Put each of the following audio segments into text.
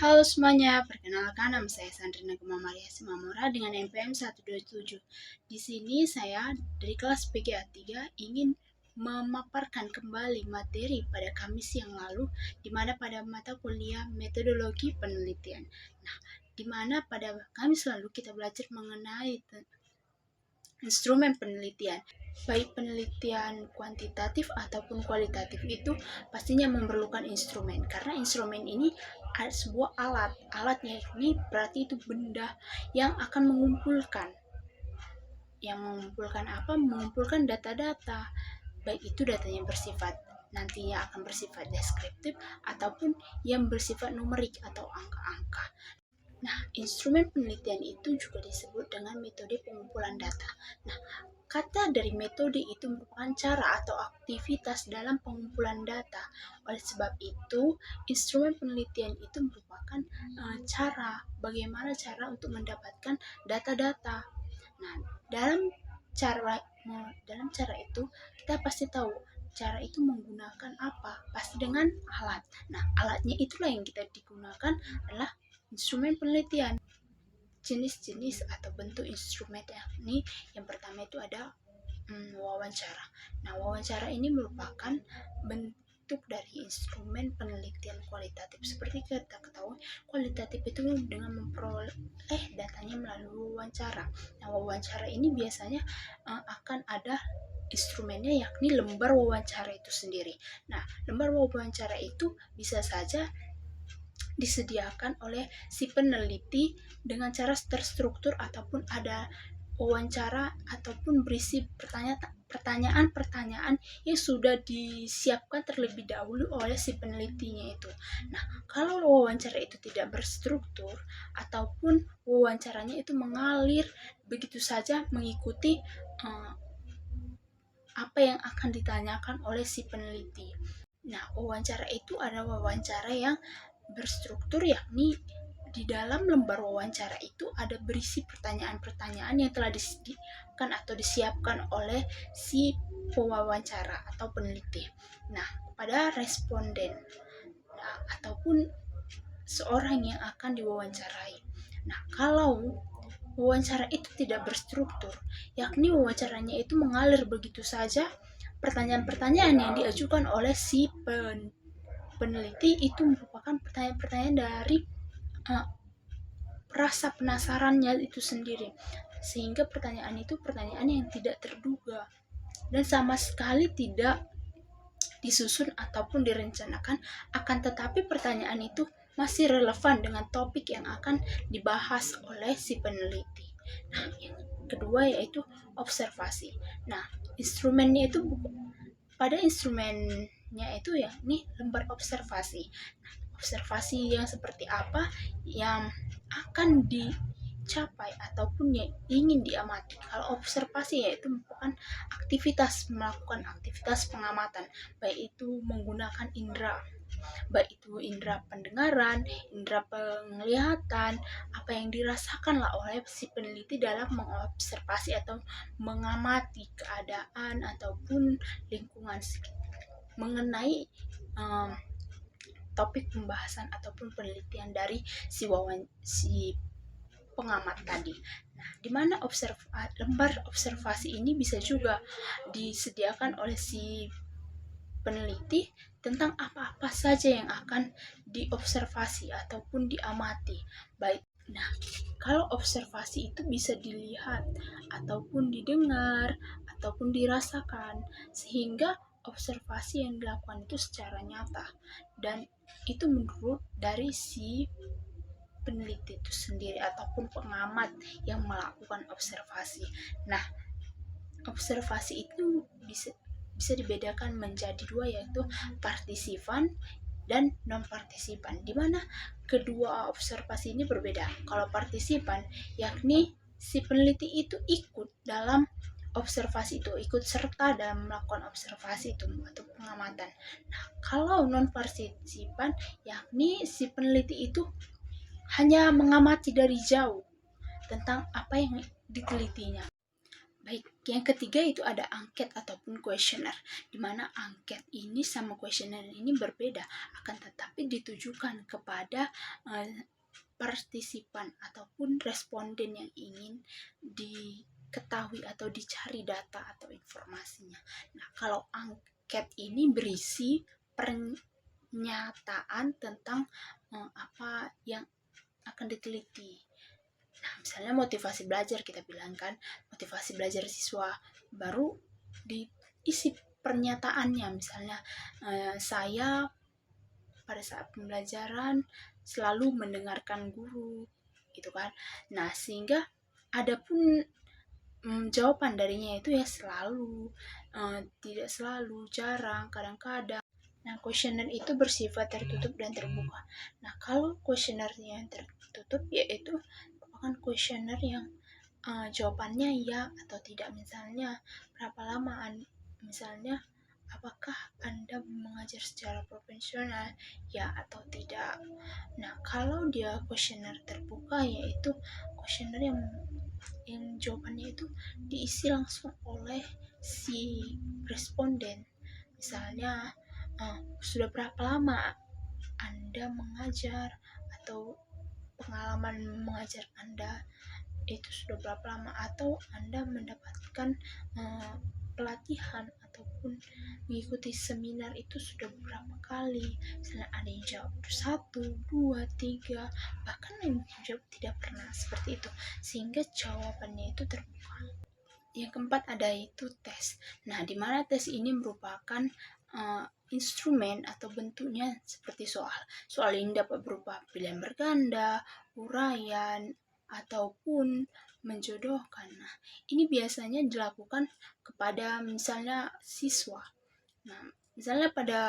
Halo semuanya, perkenalkan nama saya Sandrina Gema Maria Simamora dengan NPM 127. Di sini saya dari kelas PGA 3 ingin memaparkan kembali materi pada Kamis yang lalu, di mana pada mata kuliah metodologi penelitian. Nah, di mana pada Kamis lalu kita belajar mengenai instrumen penelitian. Baik penelitian kuantitatif ataupun kualitatif itu pastinya memerlukan instrumen, karena instrumen ini ada sebuah alat. Alatnya ini berarti itu benda yang akan mengumpulkan. Yang mengumpulkan apa? Mengumpulkan data-data. Baik itu datanya bersifat nantinya akan bersifat deskriptif ataupun yang bersifat numerik atau angka-angka. Nah, instrumen penelitian itu juga disebut dengan metode pengumpulan data. Nah, kata dari metode itu merupakan cara atau aktivitas dalam pengumpulan data. Oleh sebab itu, instrumen penelitian itu merupakan bagaimana cara untuk mendapatkan data-data. Nah, dalam cara itu kita pasti tahu cara itu menggunakan apa? Pasti dengan alat. Nah, alatnya itulah yang kita digunakan adalah instrumen penelitian. Jenis-jenis atau bentuk instrumen ini yang pertama itu ada wawancara. Nah, wawancara ini merupakan bentuk dari instrumen penelitian kualitatif. Seperti kita ketahui, kualitatif itu dengan memperoleh datanya melalui wawancara. Nah, wawancara ini biasanya akan ada instrumennya, yakni lembar wawancara itu sendiri. Nah, lembar wawancara itu bisa saja disediakan oleh si peneliti dengan cara terstruktur ataupun ada wawancara ataupun berisi pertanyaan-pertanyaan yang sudah disiapkan terlebih dahulu oleh si penelitinya itu. Nah, kalau wawancara itu tidak berstruktur ataupun wawancaranya itu mengalir begitu saja mengikuti apa yang akan ditanyakan oleh si peneliti. Nah, wawancara itu adalah wawancara yang berstruktur, yakni di dalam lembar wawancara itu ada berisi pertanyaan-pertanyaan yang telah disediakan atau disiapkan oleh si pewawancara atau peneliti. Nah, pada responden ataupun seorang yang akan diwawancarai. Nah, kalau wawancara itu tidak berstruktur, yakni wawancaranya itu mengalir begitu saja, pertanyaan-pertanyaan yang diajukan oleh si peneliti itu merupakan pertanyaan-pertanyaan dari rasa penasarannya itu sendiri, sehingga pertanyaan itu pertanyaan yang tidak terduga dan sama sekali tidak disusun ataupun direncanakan, akan tetapi pertanyaan itu masih relevan dengan topik yang akan dibahas oleh si peneliti. Nah, yang kedua yaitu observasi. Nah, instrumennya itu pada instrumennya itu ya nih lembar observasi. Observasi yang seperti apa yang akan dicapai ataupun yang ingin diamati. Kalau observasi yaitu merupakan melakukan aktivitas pengamatan, baik itu menggunakan indera, baik itu indera pendengaran, indera penglihatan, apa yang dirasakan lah oleh si peneliti dalam mengobservasi atau mengamati keadaan ataupun lingkungan mengenai topik pembahasan ataupun penelitian dari si pengamat tadi. Nah, di mana lembar observasi ini bisa juga disediakan oleh si peneliti tentang apa-apa saja yang akan diobservasi ataupun diamati. Baik. Nah, kalau observasi itu bisa dilihat ataupun didengar ataupun dirasakan, sehingga observasi yang dilakukan itu secara nyata, dan itu menurut dari si peneliti itu sendiri ataupun pengamat yang melakukan observasi. Nah, observasi itu bisa dibedakan menjadi dua, yaitu partisipan dan non-partisipan, di mana kedua observasi ini berbeda. Kalau partisipan, yakni si peneliti itu ikut dalam observasi itu, ikut serta dalam melakukan observasi itu atau pengamatan. Nah, kalau non-partisipan, yakni si peneliti itu hanya mengamati dari jauh tentang apa yang ditelitinya. Baik, yang ketiga itu ada angket ataupun kuesioner, di mana angket ini sama kuesioner ini berbeda, akan tetapi ditujukan kepada partisipan ataupun responden yang ingin diketahui atau dicari data atau informasinya. Nah, kalau angket ini berisi pernyataan tentang apa yang akan diteliti. Nah, misalnya motivasi belajar, kita bilang kan, motivasi belajar siswa, baru diisi pernyataannya, misalnya saya pada saat pembelajaran selalu mendengarkan guru, gitu kan. Nah, sehingga ada pun jawaban darinya itu ya selalu, tidak selalu, jarang, kadang-kadang. Nah, kuesioner itu bersifat tertutup dan terbuka. Nah, kalau kuesionernya yang tertutup, yaitu merupakan kuesioner yang jawabannya ya atau tidak. Misalnya, berapa lama misalnya, apakah Anda mengajar secara profesional, ya atau tidak. Nah, kalau dia kuesioner terbuka, yaitu kuesioner yang jawabannya itu diisi langsung oleh si responden. Misalnya, sudah berapa lama Anda mengajar, atau pengalaman mengajar Anda itu sudah berapa lama, atau Anda mendapatkan pelatihan ataupun mengikuti seminar itu sudah beberapa kali. Misalnya ada yang jawab 1, 2, 3, bahkan yang jawab tidak pernah, seperti itu, sehingga jawabannya itu terbuka. Yang keempat ada itu tes. Nah, di mana tes ini merupakan instrumen atau bentuknya seperti soal. Soal ini dapat berupa pilihan berganda, uraian, ataupun menjodohkan. Nah, ini biasanya dilakukan kepada misalnya siswa. Nah, misalnya pada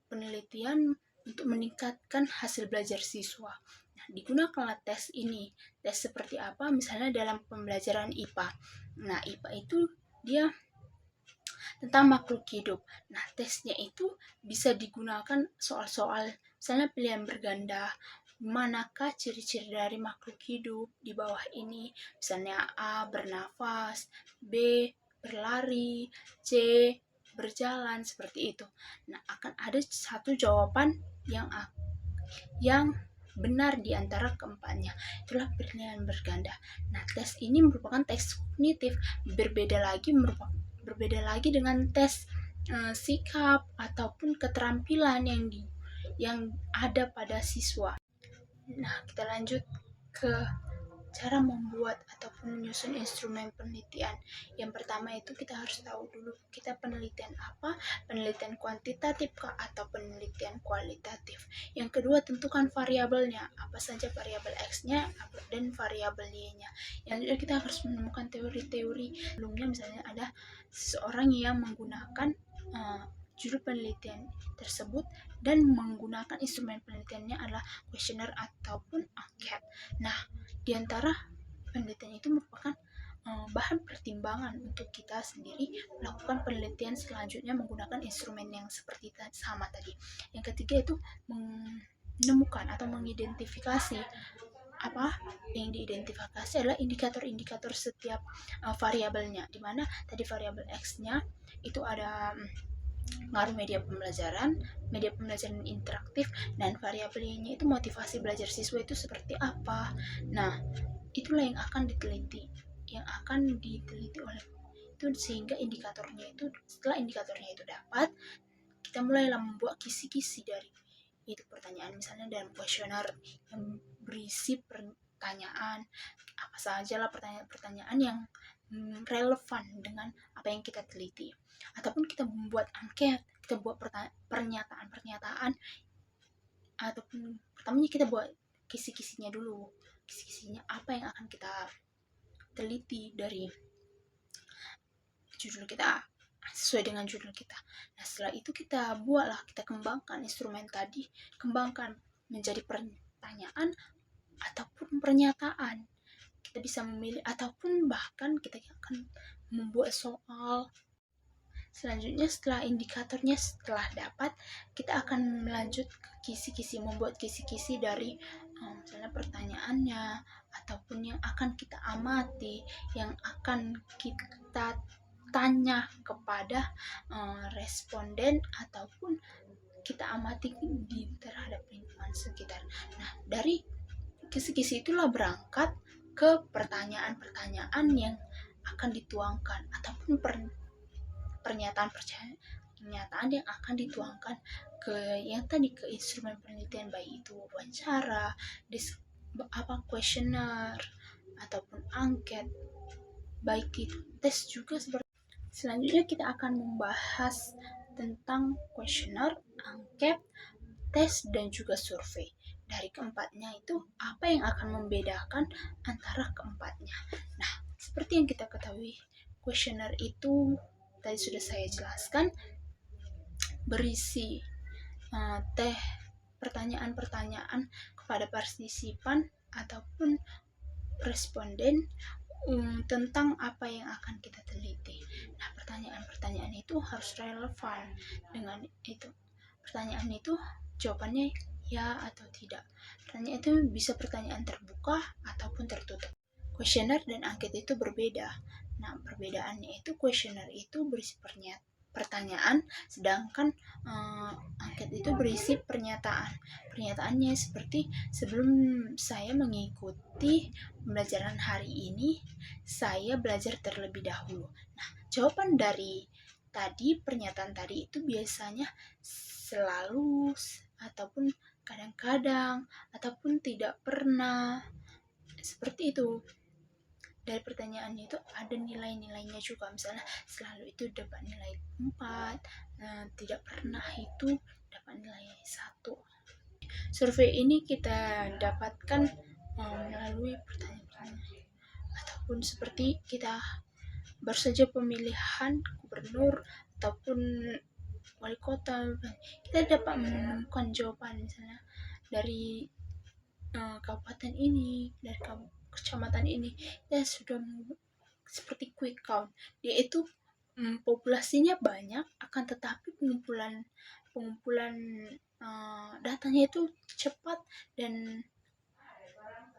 penelitian untuk meningkatkan hasil belajar siswa. Nah, digunakanlah tes ini. Tes seperti apa? Misalnya dalam pembelajaran IPA. Nah, IPA itu dia tentang makhluk hidup. Nah, tesnya itu bisa digunakan soal-soal, misalnya pilihan berganda, manakah ciri-ciri dari makhluk hidup di bawah ini. Misalnya A, bernafas, B, berlari, C, berjalan, seperti itu. Nah, akan ada satu jawaban yang benar di antara keempatnya. Itulah pilihan berganda. Nah, tes ini merupakan tes kognitif, berbeda lagi dengan tes sikap ataupun keterampilan yang ada pada siswa. Nah, kita lanjut ke cara membuat ataupun menyusun instrumen penelitian. Yang pertama itu kita harus tahu dulu kita penelitian apa, penelitian kuantitatif kah atau penelitian kualitatif. Yang kedua, tentukan variabelnya, apa saja variabel X-nya dan variabel Y-nya. Yang kedua, kita harus menemukan teori-teori. Sebelumnya misalnya ada seseorang yang menggunakan judul penelitian tersebut dan menggunakan instrumen penelitiannya adalah kuesioner ataupun angket. Nah, di antara penelitian itu merupakan bahan pertimbangan untuk kita sendiri melakukan penelitian selanjutnya menggunakan instrumen yang seperti sama tadi. Yang ketiga itu menemukan atau mengidentifikasi. Apa yang diidentifikasi adalah indikator-indikator setiap variabelnya, di mana tadi variabel X-nya itu ada pengaruh media pembelajaran interaktif, dan variabelnya itu motivasi belajar siswa itu seperti apa. Nah, itulah yang akan diteliti oleh itu, sehingga indikatornya itu, setelah indikatornya itu dapat, kita mulailah membuat kisi-kisi dari itu pertanyaan. Misalnya dalam kuesioner yang berisi pertanyaan, apa saja lah pertanyaan yang relevan dengan apa yang kita teliti. Ataupun kita membuat angket, kita buat pernyataan-pernyataan, ataupun pertamanya kita buat kisi-kisinya dulu. Kisi-kisinya apa yang akan kita teliti dari judul kita, sesuai dengan judul kita. Nah, setelah itu kita buatlah, kita kembangkan instrumen tadi, kembangkan menjadi pertanyaan ataupun pernyataan. Kita bisa memilih, ataupun bahkan kita akan membuat soal. Selanjutnya, setelah indikatornya setelah dapat, kita akan melanjut ke kisi-kisi, membuat kisi-kisi dari misalnya pertanyaannya, ataupun yang akan kita amati, yang akan kita tanya kepada responden, ataupun kita amati terhadap lingkungan sekitar. Nah, dari kisi-kisi itulah berangkat ke pertanyaan-pertanyaan yang akan dituangkan, ataupun pernyataan yang akan dituangkan ke yang tadi, ke instrumen penelitian, baik itu wawancara, kuesioner, ataupun angket, baik itu tes juga seperti. Selanjutnya kita akan membahas tentang kuesioner, angket, tes, dan juga survei. Dari keempatnya itu, apa yang akan membedakan antara keempatnya? Nah, seperti yang kita ketahui, kuesioner itu tadi sudah saya jelaskan, berisi pertanyaan-pertanyaan kepada partisipan ataupun responden tentang apa yang akan kita teliti. Nah, pertanyaan-pertanyaan itu harus relevan dengan itu. Pertanyaan itu jawabannya ya atau tidak. Pertanyaan itu bisa pertanyaan terbuka ataupun tertutup. Kuesioner dan angket itu berbeda. Nah, perbedaannya itu, kuesioner itu berisi pertanyaan, sedangkan angket itu berisi pernyataan. Pernyataannya seperti, sebelum saya mengikuti pembelajaran hari ini, saya belajar terlebih dahulu. Nah, jawaban dari tadi, pernyataan tadi itu biasanya selalu, ataupun kadang-kadang, ataupun tidak pernah, seperti itu. Dari pertanyaannya itu ada nilai-nilainya juga, misalnya selalu itu dapat nilai 4, tidak pernah itu dapat nilai 1. Survei ini kita dapatkan melalui pertanyaan-pertanyaan, ataupun seperti kita baru saja pemilihan gubernur ataupun wali kota, kita dapat menemukan jawaban misalnya dari kabupaten ini, dari kecamatan ini, ya sudah seperti quick count. Dia itu populasinya banyak, akan tetapi pengumpulan datanya itu cepat dan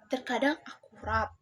terkadang akurat.